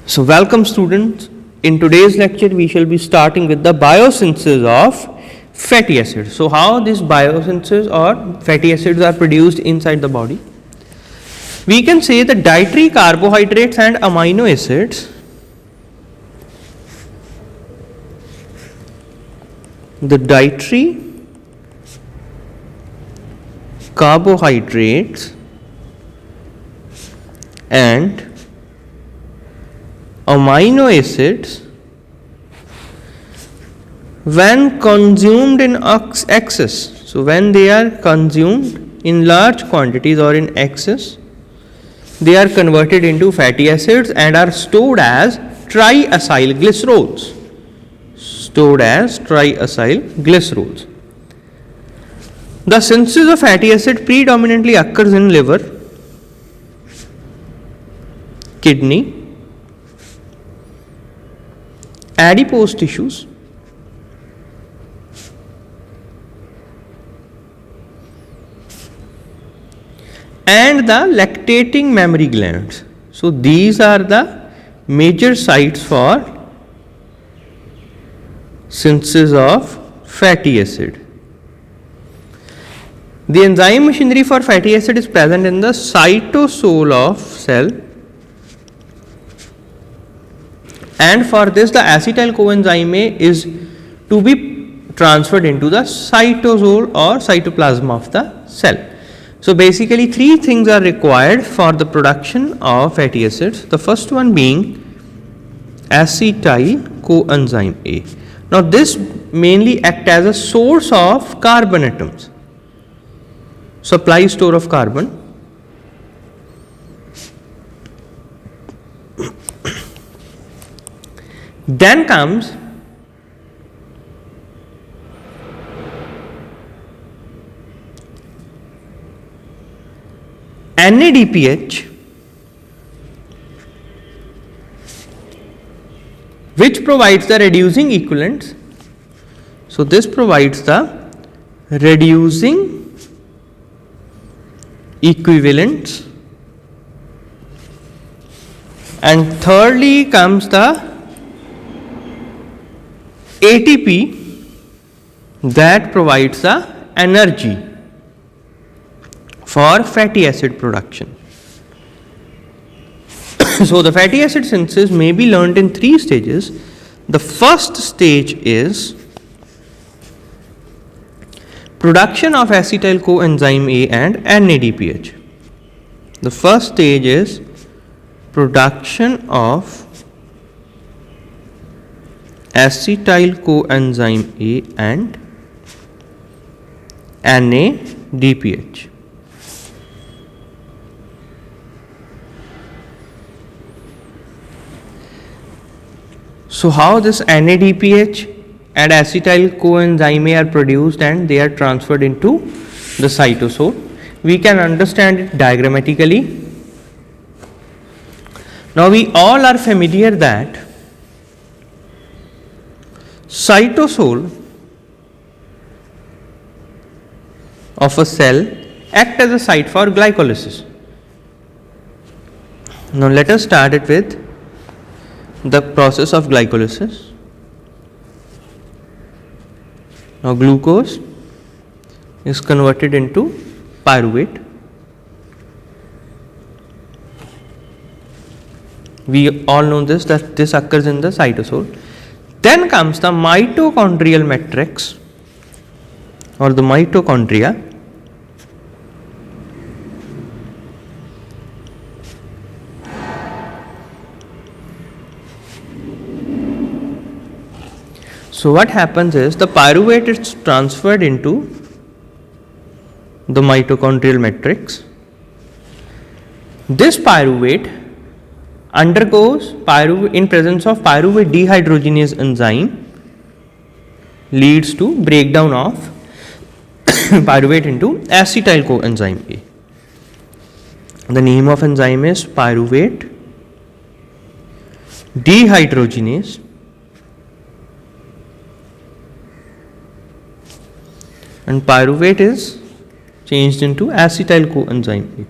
So welcome students. In today's lecture we shall be starting with the biosynthesis of fatty acids. So how this biosynthesis or fatty acids are produced inside the body? We can say the dietary carbohydrates and amino acids, the dietary carbohydrates and amino acids, when consumed in excess, so when they are consumed in large quantities or in excess, they are converted into fatty acids and are stored as triacyl glycerols. The synthesis of fatty acid predominantly occurs in liver, kidney, adipose tissues, and the lactating mammary glands. So these are the major sites for synthesis of fatty acid. The enzyme machinery for fatty acid is present in the cytosol of cell, and for this the acetyl coenzyme A is to be transferred into the cytosol or cytoplasm of the cell. So basically three things are required for the production of fatty acids. The first one being acetyl coenzyme A. Now this mainly acts as a source of carbon atoms, supply store of carbon. Then comes NADPH, which provides the reducing equivalents. So this provides the reducing equivalents, and thirdly comes the ATP that provides the energy for fatty acid production. So the fatty acid synthesis may be learned in three stages. The first stage is production of acetyl coenzyme A and NADPH. The first stage is production of acetyl coenzyme A and NADPH. So how this NADPH and acetyl coenzyme A are produced and they are transferred into the cytosol? We can understand it diagrammatically. Now we all are familiar that cytosol of a cell act as a site for glycolysis. Now let us start it with the process of glycolysis. Now glucose is converted into pyruvate. We all know this, that this occurs in the cytosol. Then comes the mitochondrial matrix or the mitochondria. So what happens is the pyruvate is transferred into the mitochondrial matrix. This pyruvate undergoes in presence of pyruvate dehydrogenase enzyme, leads to breakdown of pyruvate into acetyl coenzyme A. The name of enzyme is pyruvate dehydrogenase and pyruvate is changed into acetyl coenzyme A.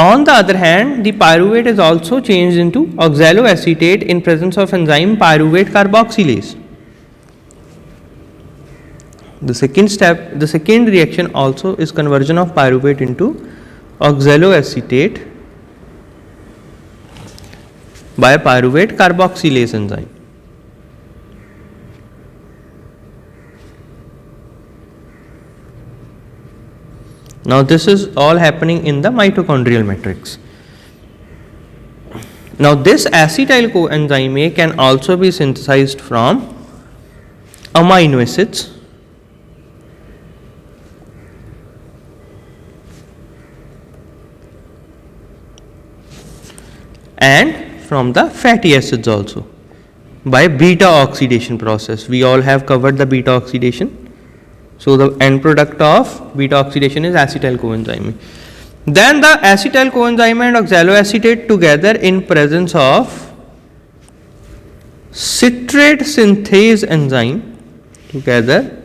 On the other hand, the pyruvate is also changed into oxaloacetate in presence of enzyme pyruvate carboxylase. The second reaction also is conversion of pyruvate into oxaloacetate by pyruvate carboxylase enzyme. Now this is all happening in the mitochondrial matrix. Now this acetyl coenzyme A can also be synthesized from amino acids and from the fatty acids also by beta oxidation process. We all have covered the beta oxidation. So the end product of beta oxidation is acetyl coenzyme. Then the acetyl coenzyme and oxaloacetate together in presence of citrate synthase enzyme, together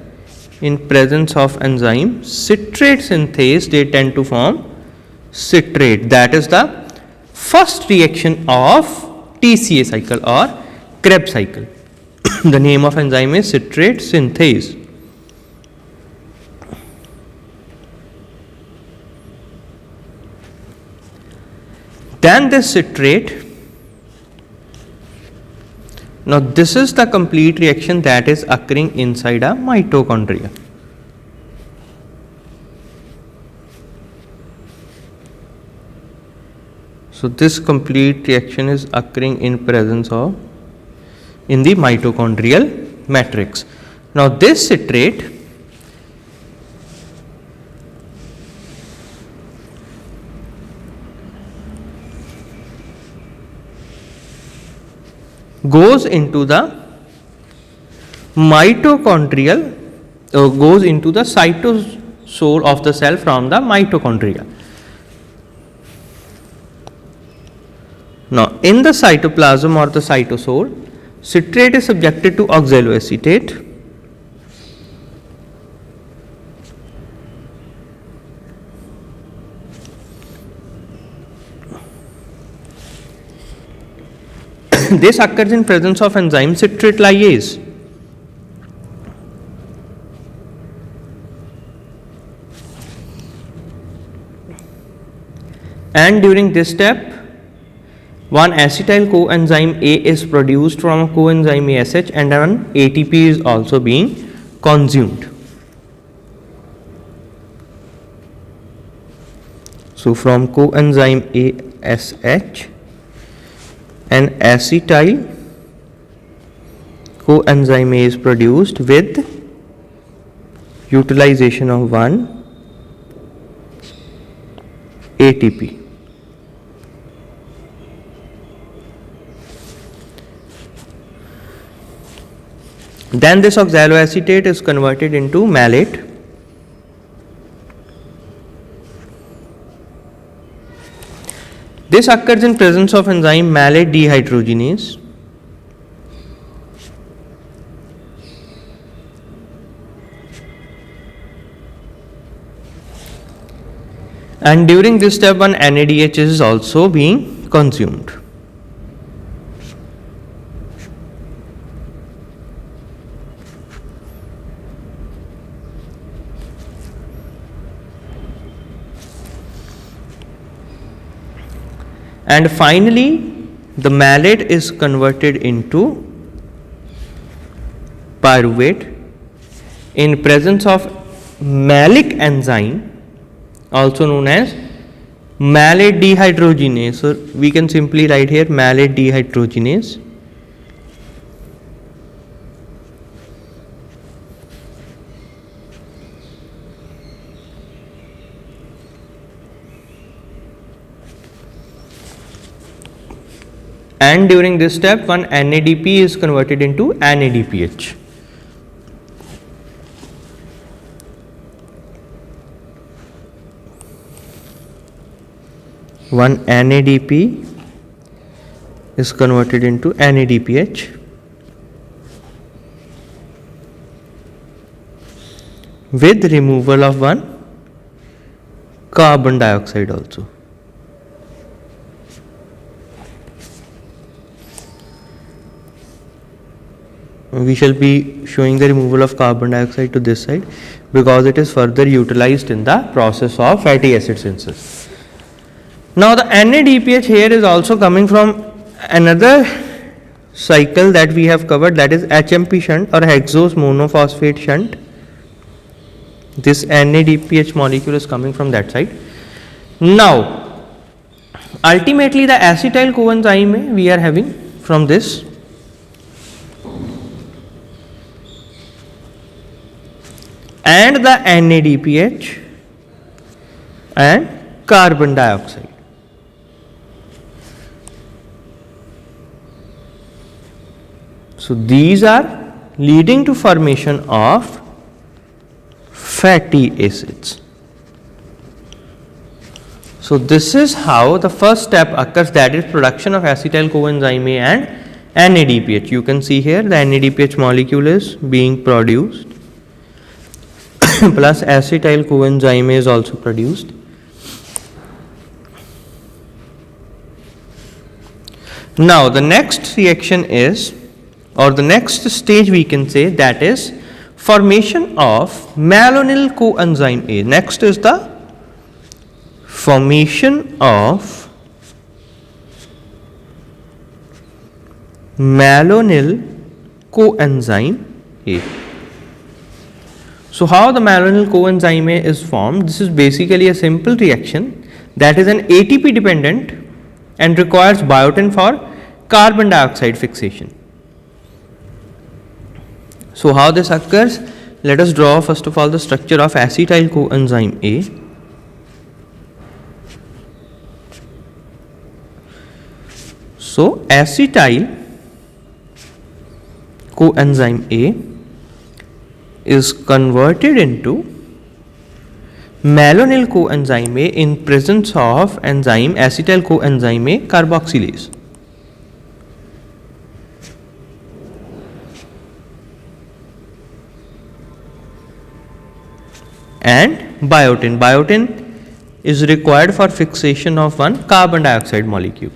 in presence of enzyme citrate synthase, they tend to form citrate. That is the first reaction of TCA cycle or Krebs cycle. The name of enzyme is citrate synthase. Then this citrate, now this is the complete reaction that is occurring inside a mitochondria. So this complete reaction is occurring in presence of in the mitochondrial matrix. Now this citrate goes into the mitochondrial, goes into the cytosol of the cell from the mitochondria. Now in the cytoplasm or the cytosol, citrate is subjected to oxaloacetate this occurs in presence of enzyme citrate lyase. And during this step, one acetyl coenzyme A is produced from a coenzyme ASH and an ATP is also being consumed. So from coenzyme ASH, an acetyl coenzyme A is produced with utilization of one ATP. Then this oxaloacetate is converted into malate. This occurs in presence of enzyme malate dehydrogenase. And during this step, one NADH is also being consumed. And finally, the malate is converted into pyruvate in presence of malic enzyme, also known as malate dehydrogenase. So we can simply write here malate dehydrogenase. And during this step, one NADP is converted into NADPH. One NADP is converted into NADPH with removal of one carbon dioxide also. we shall be showing the removal of carbon dioxide to this side, because it is further utilized in the process of fatty acid synthesis. Now the NADPH here is also coming from another cycle that we have covered, that is HMP shunt or hexose monophosphate shunt. This NADPH molecule is coming from that side. Now ultimately the acetyl coenzyme we are having from this, and the NADPH and carbon dioxide. So these are leading to formation of fatty acids. So this is how the first step occurs, that is production of acetyl coenzyme A and NADPH. You can see here the NADPH molecule is being produced plus acetyl coenzyme A is also produced. Now the next reaction is, or the next stage we can say, that is formation of malonyl coenzyme A. Next is the formation of malonyl coenzyme A. So how the malonyl coenzyme A is formed? This is basically a simple reaction that is an ATP dependent and requires biotin for carbon dioxide fixation. So how this occurs? Let us draw first of all the structure of acetyl coenzyme A. So acetyl coenzyme A is converted into malonyl coenzyme A in presence of enzyme acetyl coenzyme A carboxylase. And biotin. Biotin is required for fixation of one carbon dioxide molecule.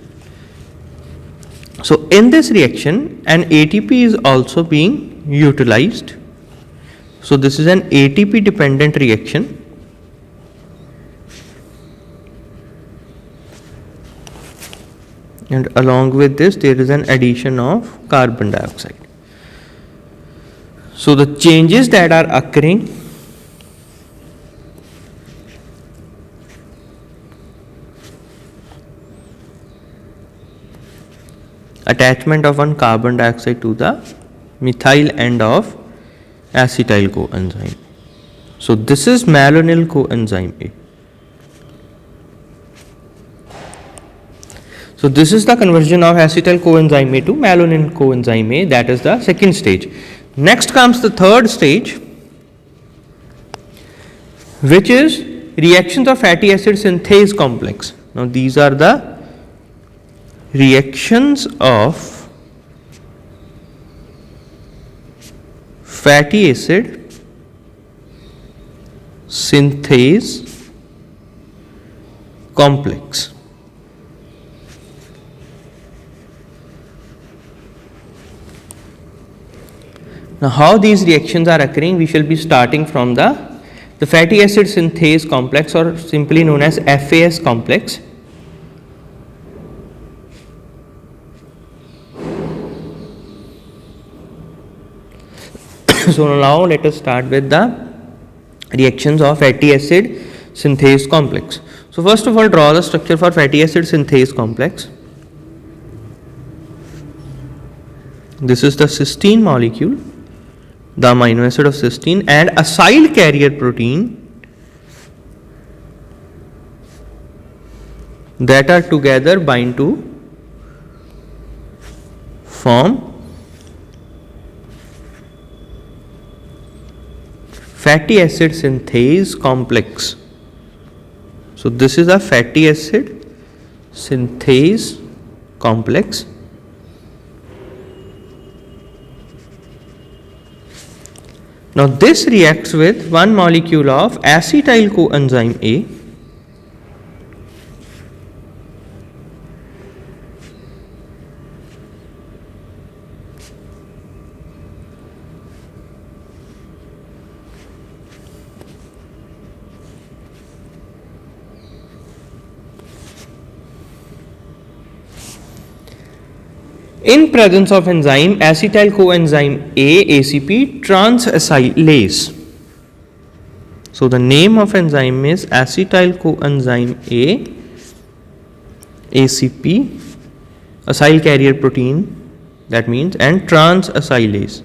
So in this reaction an ATP is also being utilized. So this is an ATP dependent reaction. And along with this there is an addition of carbon dioxide. So the changes that are occurring attachment of one carbon dioxide to the methyl end of acetyl coenzyme. So this is malonyl coenzyme A. So this is the conversion of acetyl coenzyme A to malonyl coenzyme A, that is the second stage. Next comes the third stage, which is reactions of fatty acid synthase complex. Now these are the reactions of fatty acid synthase complex. Now how these reactions are occurring? We shall be starting from the fatty acid synthase complex, or simply known as FAS complex. So now let us start with the reactions of fatty acid synthase complex. So first of all, draw the structure for fatty acid synthase complex. This is the cysteine molecule, the amino acid of cysteine, and acyl carrier protein that are together bind to form fatty acid synthase complex. So this is a fatty acid synthase complex. Now this reacts with one molecule of acetyl coenzyme A In presence of enzyme acetyl coenzyme A ACP transacylase. So the name of enzyme is acetyl coenzyme A ACP, acyl carrier protein, that means, and transacylase.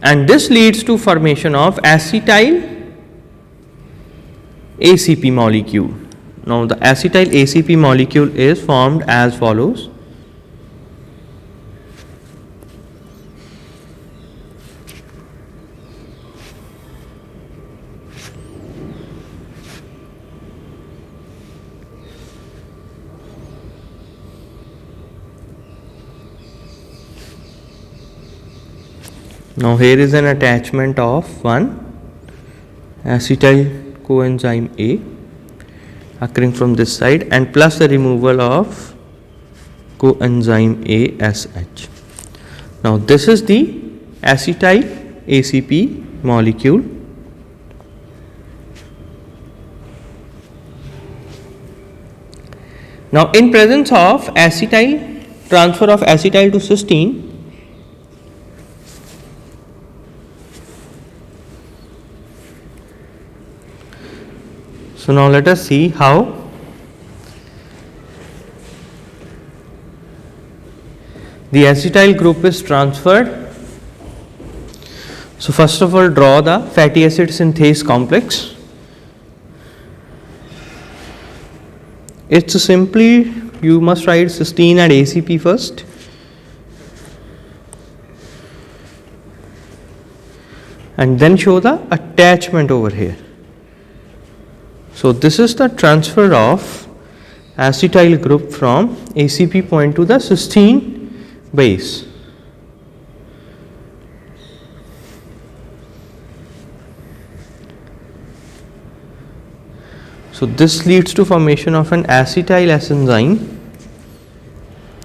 And this leads to formation of acetyl ACP molecule. Now the acetyl ACP molecule is formed as follows. Now here is an attachment of one acetyl coenzyme A occurring from this side and plus the removal of coenzyme A SH. Now this is the acetyl ACP molecule. Now in presence of acetyl, transfer of acetyl to cysteine, so now let us see how the acetyl group is transferred. So first of all, draw the fatty acid synthase complex. It's simply, you must write cysteine and ACP first. And then show the attachment over here. So this is the transfer of acetyl group from ACP point to the cysteine base. So this leads to formation of an acetyl S enzyme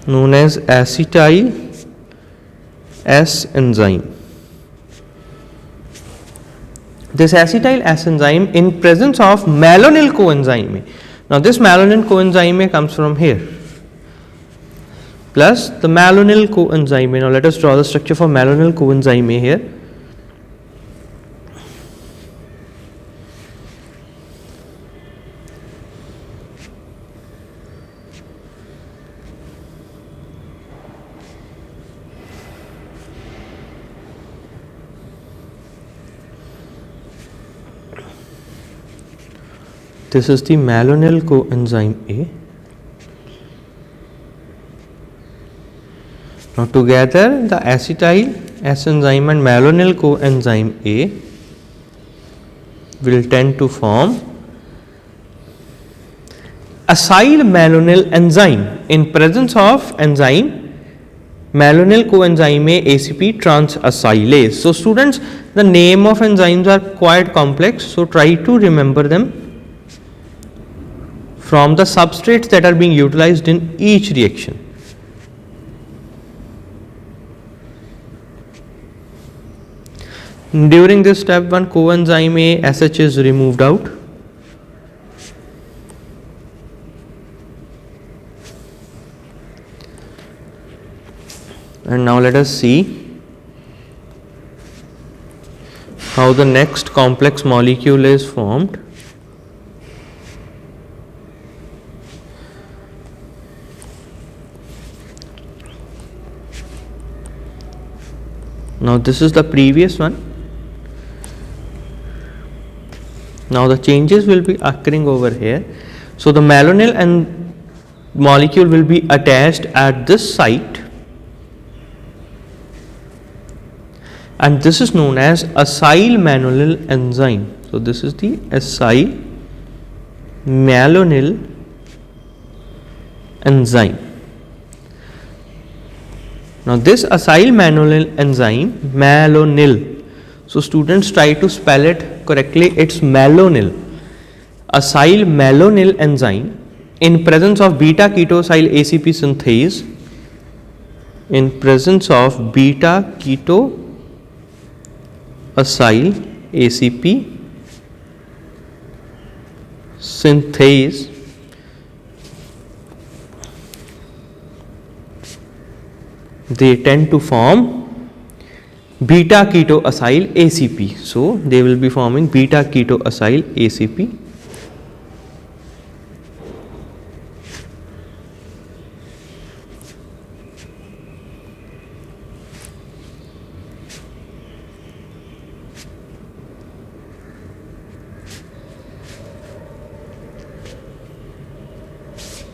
known as acetyl S enzyme. This acetyl S enzyme in presence of malonyl coenzyme A. Now this malonyl coenzyme A comes from here plus the malonyl coenzyme A. Now let us draw the structure for malonyl coenzyme A here. This is the malonyl coenzyme A. Now together the acetyl S enzyme and malonyl coenzyme A will tend to form acyl malonyl enzyme. In presence of enzyme malonyl coenzyme A ACP transacylase. So students, the name of enzymes are quite complex, so try to remember them from the substrates that are being utilized in each reaction. During this step 1, coenzyme A SH is removed out. And now let us see how the next complex molecule is formed. Now this is the previous one. Now the changes will be occurring over here. So the malonyl and molecule will be attached at this site, and this is known as acyl malonyl enzyme. So this is the acyl malonyl enzyme. Now this acyl malonyl enzyme, malonyl, so students try to spell it correctly, it's malonyl. Acyl malonyl enzyme in presence of beta ketoacyl ACP synthase in presence of beta keto acyl ACP synthase they tend to form beta keto acyl ACP. So they will be forming beta keto acyl ACP.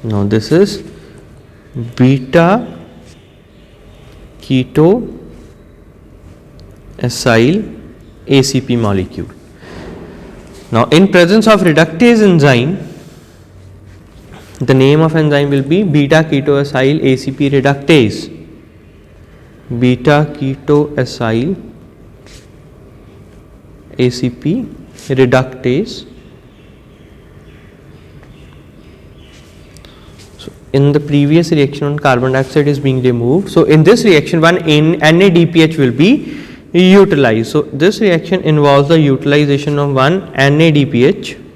Now this is beta keto acyl ACP molecule. Now in presence of reductase enzyme, the name of enzyme will be beta keto acyl ACP reductase. Beta keto acyl ACP reductase. In the previous reaction, one carbon dioxide is being removed. So in this reaction, one NADPH will be utilized. So this reaction involves the utilization of one NADPH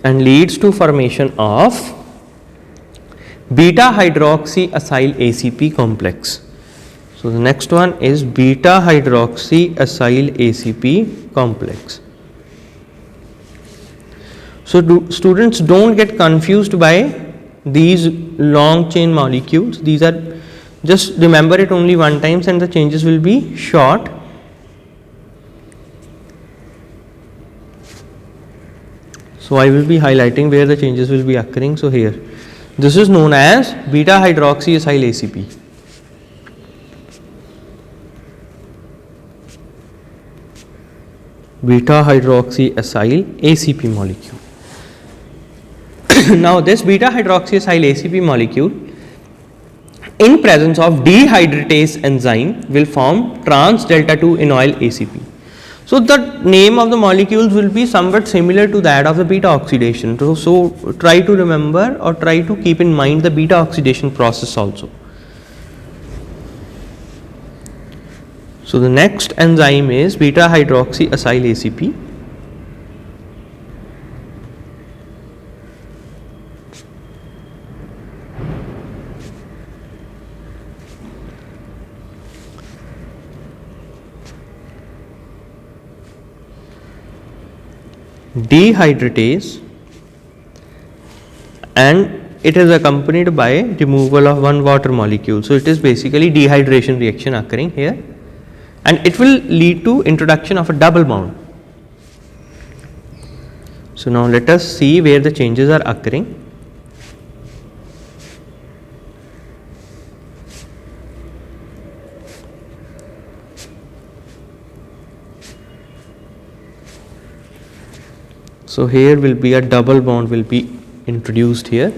and leads to formation of beta hydroxy acyl ACP complex. So the next one is beta hydroxy acyl ACP complex. So students, don't get confused by these long chain molecules. These are, just remember it only one time and the changes will be short. So I will be highlighting where the changes will be occurring. So here, this is known as beta hydroxy acyl ACP. Beta hydroxy acyl ACP molecule. Now this beta hydroxy acyl ACP molecule in presence of dehydratase enzyme will form trans delta 2 enoyl ACP. So the name of the molecules will be somewhat similar to that of the beta oxidation. So try to remember or try to keep in mind the beta oxidation process also. So the next enzyme is beta hydroxy acyl ACP. Dehydratase, and it is accompanied by removal of one water molecule. So it is basically dehydration reaction occurring here, and it will lead to introduction of a double bond. So now let us see where the changes are occurring. So here will be a double bond will be introduced here.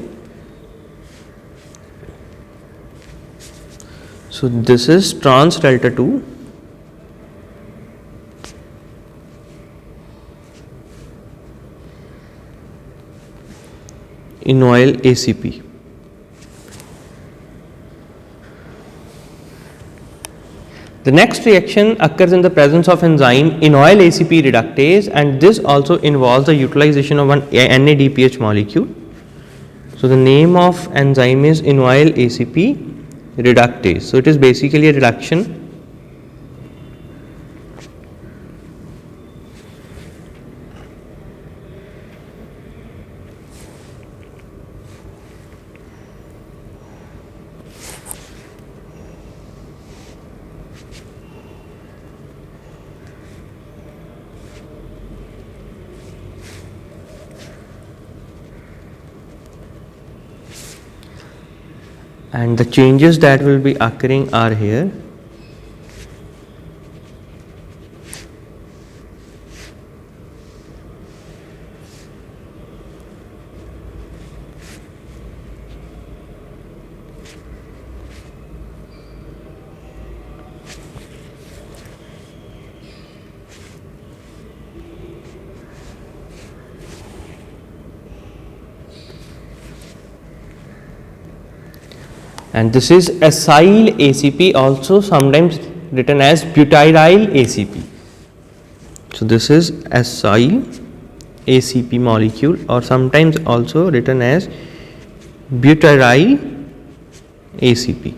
So this is trans delta 2 enoyl ACP. The next reaction occurs in the presence of enzyme enoyl ACP reductase, and this also involves the utilization of one NADPH molecule. So the name of enzyme is enoyl ACP reductase. So it is basically a reduction and the changes that will be occurring are here. and this is acyl ACP, also sometimes written as butyryl ACP. So this is acyl ACP molecule, or sometimes also written as butyryl ACP.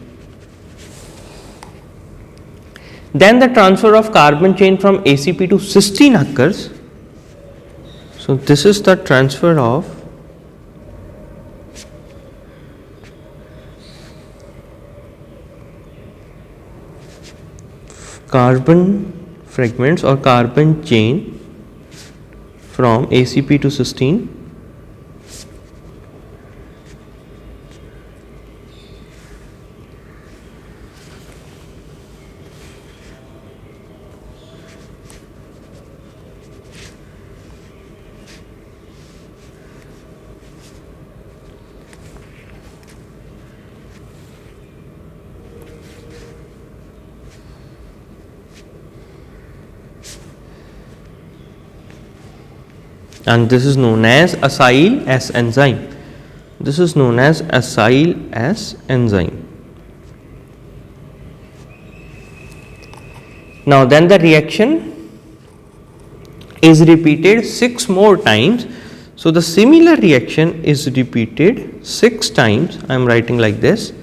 Then the transfer of carbon chain from ACP to cysteine occurs. So this is the transfer of carbon fragments or carbon chain from ACP to cysteine. And this is known as acyl S enzyme. This is known as acyl S enzyme. Now then the reaction is repeated 6 more times. So the similar reaction is repeated 6 times. I am writing like this,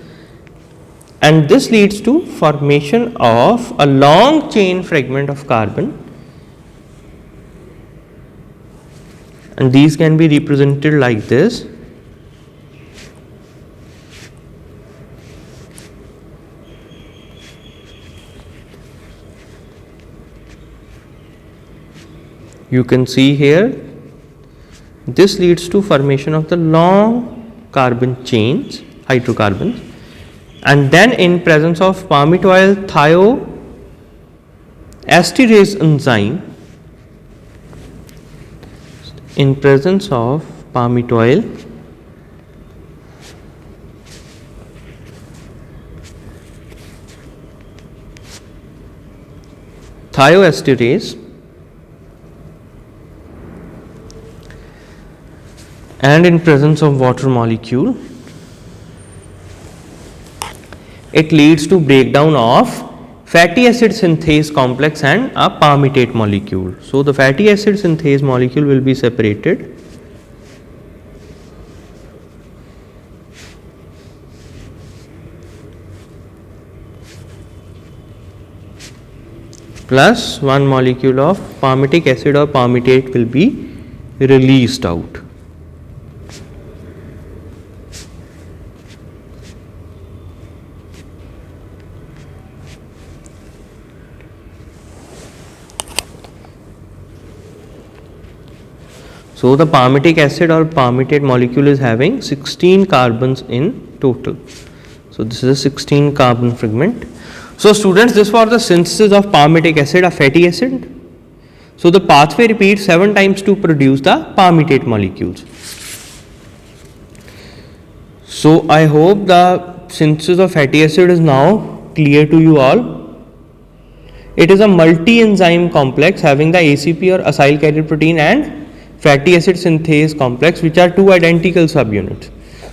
and this leads to formation of a long chain fragment of carbon, and these can be represented like this. You can see here, this leads to formation of the long carbon chains, hydrocarbons, and then in presence of palmitoyl thioesterase enzyme, in presence of palmitoyl thioesterase and in presence of water molecule, it leads to breakdown of fatty acid synthase complex and a palmitate molecule. So the fatty acid synthase molecule will be separated plus one molecule of palmitic acid or palmitate will be released out. So the palmitic acid or palmitate molecule is having 16 carbons in total. So this is a 16 carbon fragment. So students, this was the synthesis of palmitic acid, a fatty acid. So the pathway repeats 7 times to produce the palmitate molecules. So I hope the synthesis of fatty acid is now clear to you all. It is a multi-enzyme complex having the ACP or acyl carrier protein and fatty acid synthase complex, which are 2 identical subunits.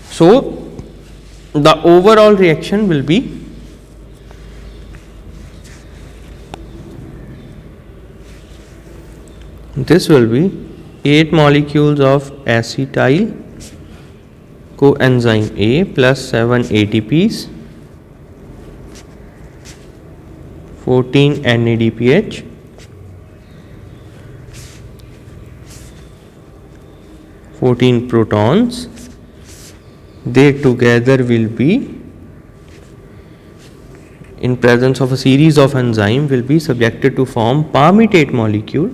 So the overall reaction will be this will be 8 molecules of acetyl coenzyme A plus 7 ATPs, 14 NADPH, 14 protons. They together will be, in presence of a series of enzyme, will be subjected to form palmitate molecule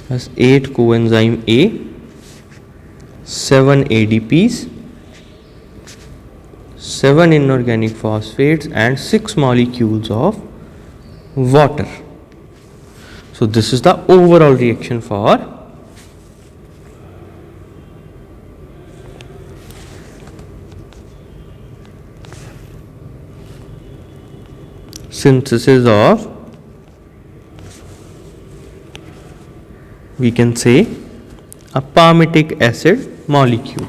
as 8 coenzyme A, 7 ADPs, 7 inorganic phosphates and 6 molecules of water. So this is the overall reaction for synthesis of, we can say, a palmitic acid molecule.